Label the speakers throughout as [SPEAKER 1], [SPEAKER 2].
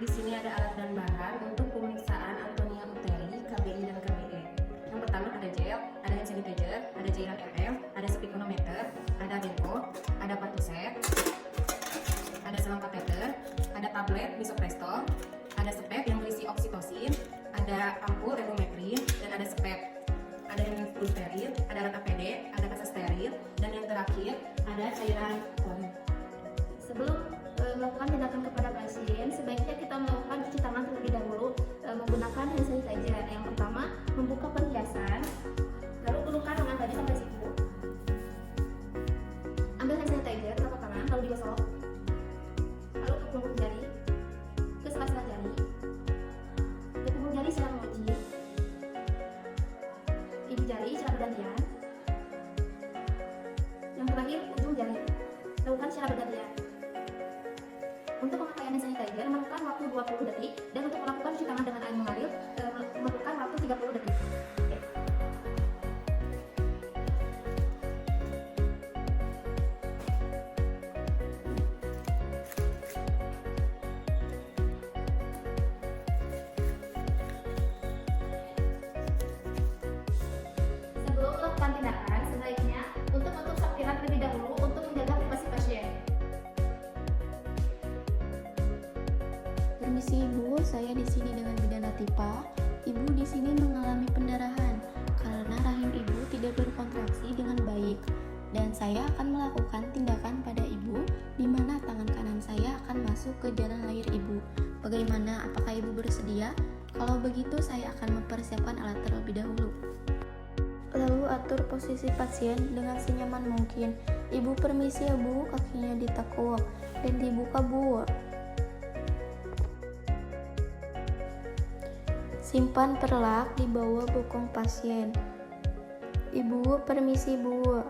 [SPEAKER 1] Di sini ada alat dan bahan untuk pemeriksaan Antonia Uteri, KBI dan KBE. Yang pertama ada gel, ada hand sanitizer, ada cairan ml, ada spirometer, ada beko, ada partusep, ada selang kateter, ada tablet misoprostol, ada spek yang berisi oksitosin, ada ampul termometrin, dan ada spek. Ada yang full steril, ada alat APD, ada kasa steril, dan yang terakhir ada cairan klorin.
[SPEAKER 2] Sebelum melakukan tindakan kepada pasien, sebaiknya kita melakukan cuci tangan terlebih dahulu menggunakan hand sanitizer. Yang pertama, membuka perhiasan, lalu turunkan tangan tadi sampai siku. Ambil hand sanitizer telapak tangan, lalu digosok, lalu ke punggung jari, ke sela-sela jari, ke punggung jari secara mengunci, ibu jari secara bergantian, yang terakhir ujung jari. Lakukan secara bergantian. Untuk pemakaian hand sanitizer memerlukan waktu 20 detik dan untuk melakukan cuci tangan dengan air mengalir memerlukan waktu 30 detik. Oke. Sebelum melakukan tindakan, sebaiknya untuk menutup sapiran terlebih dahulu untuk menjaga privasi pasien.
[SPEAKER 3] Permisi Ibu, saya di sini dengan bidan Latifa. Ibu di sini mengalami pendarahan karena rahim Ibu tidak berkontraksi dengan baik. Dan saya akan melakukan tindakan pada Ibu di mana tangan kanan saya akan masuk ke jalan lahir Ibu. Bagaimana? Apakah Ibu bersedia? Kalau begitu saya akan mempersiapkan alat terlebih dahulu. Lalu atur posisi pasien dengan senyaman mungkin. Ibu permisi ya Bu, kakinya ditekuk dan dibuka Bu. Simpan perlak di bawah bokong pasien. Ibu permisi Bu.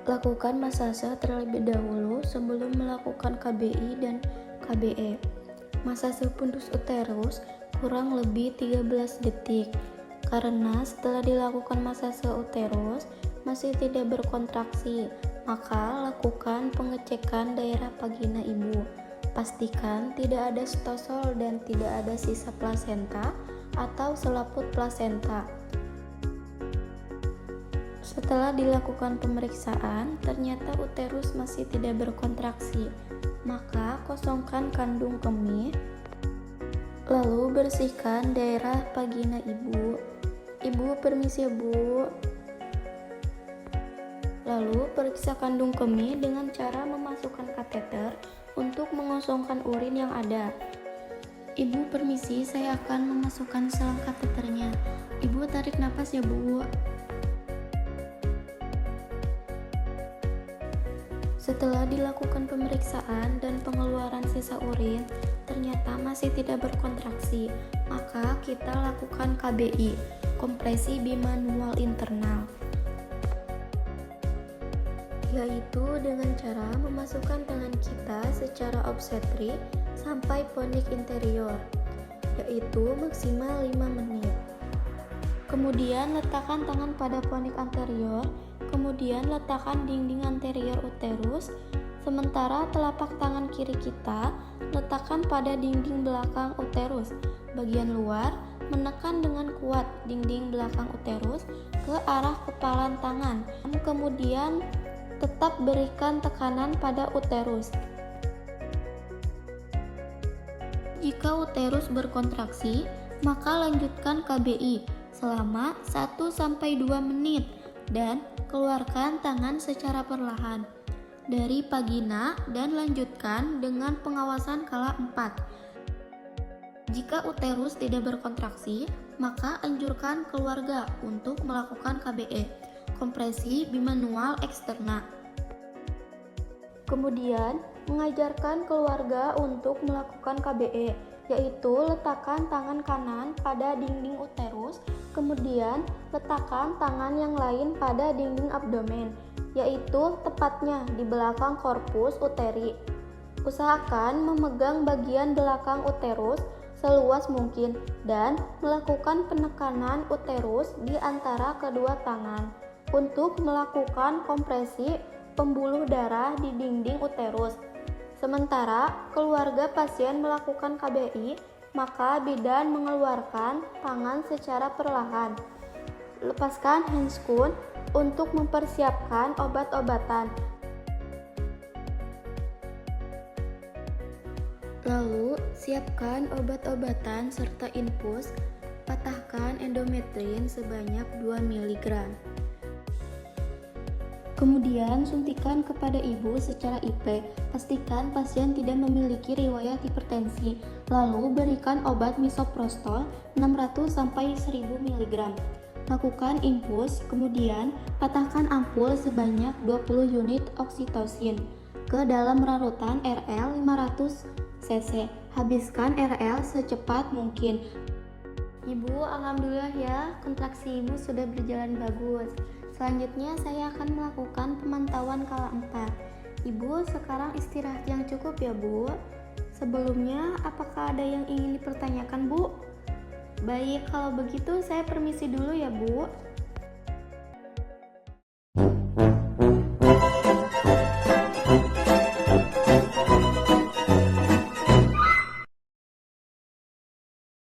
[SPEAKER 3] Lakukan masase terlebih dahulu sebelum melakukan KBI dan KBE. Masase pundus uterus kurang lebih 13 detik. Karena setelah dilakukan masase uterus masih tidak berkontraksi, maka lakukan pengecekan daerah vagina Ibu. Pastikan tidak ada stosol dan tidak ada sisa plasenta atau selaput plasenta. Setelah dilakukan pemeriksaan, ternyata uterus masih tidak berkontraksi, maka kosongkan kandung kemih, lalu bersihkan daerah vagina Ibu. Ibu permisi Bu. Lalu periksa kandung kemih dengan cara memasukkan kateter untuk mengosongkan urin yang ada. Ibu permisi, saya akan memasukkan selang kateternya. Ibu tarik napas ya Bu. Setelah dilakukan pemeriksaan dan pengeluaran sisa urin, ternyata masih tidak berkontraksi, maka kita lakukan KBI, kompresi bimanual internal, yaitu dengan cara memasukkan tangan kita secara obstetrik sampai ponik interior, yaitu maksimal 5 menit. Kemudian letakkan tangan pada ponik anterior, kemudian letakkan dinding anterior uterus, sementara telapak tangan kiri kita letakkan pada dinding belakang uterus. Bagian luar menekan dengan kuat dinding belakang uterus ke arah kepalan tangan. Kemudian tetap berikan tekanan pada uterus. Jika uterus berkontraksi, maka lanjutkan KBI selama 1-2 menit dan keluarkan tangan secara perlahan dari vagina dan lanjutkan dengan pengawasan kala 4. Jika uterus tidak berkontraksi, maka anjurkan keluarga untuk melakukan KBE, kompresi bimanual eksterna. Kemudian, mengajarkan keluarga untuk melakukan KBE, yaitu letakkan tangan kanan pada dinding uterus, kemudian letakkan tangan yang lain pada dinding abdomen, yaitu tepatnya di belakang korpus uteri. Usahakan memegang bagian belakang uterus seluas mungkin dan melakukan penekanan uterus di antara kedua tangan untuk melakukan kompresi pembuluh darah di dinding uterus. Sementara keluarga pasien melakukan KBI, maka bidan mengeluarkan tangan secara perlahan. Lepaskan handscoon untuk mempersiapkan obat-obatan. Lalu, siapkan obat-obatan serta infus. Patahkan endometrin sebanyak 2 mg. Kemudian suntikan kepada ibu secara IP. Pastikan pasien tidak memiliki riwayat hipertensi. Lalu berikan obat misoprostol 600-1000 mg. Lakukan infus, kemudian patahkan ampul sebanyak 20 unit oksitosin ke dalam larutan RL 500 cc. Habiskan RL secepat mungkin. Ibu, alhamdulillah ya, kontraksi ibu sudah berjalan bagus. Selanjutnya saya akan melakukan pemantauan kala 4. Ibu sekarang istirahat yang cukup ya Bu. Sebelumnya apakah ada yang ingin dipertanyakan Bu? Baik, kalau begitu saya permisi dulu ya Bu.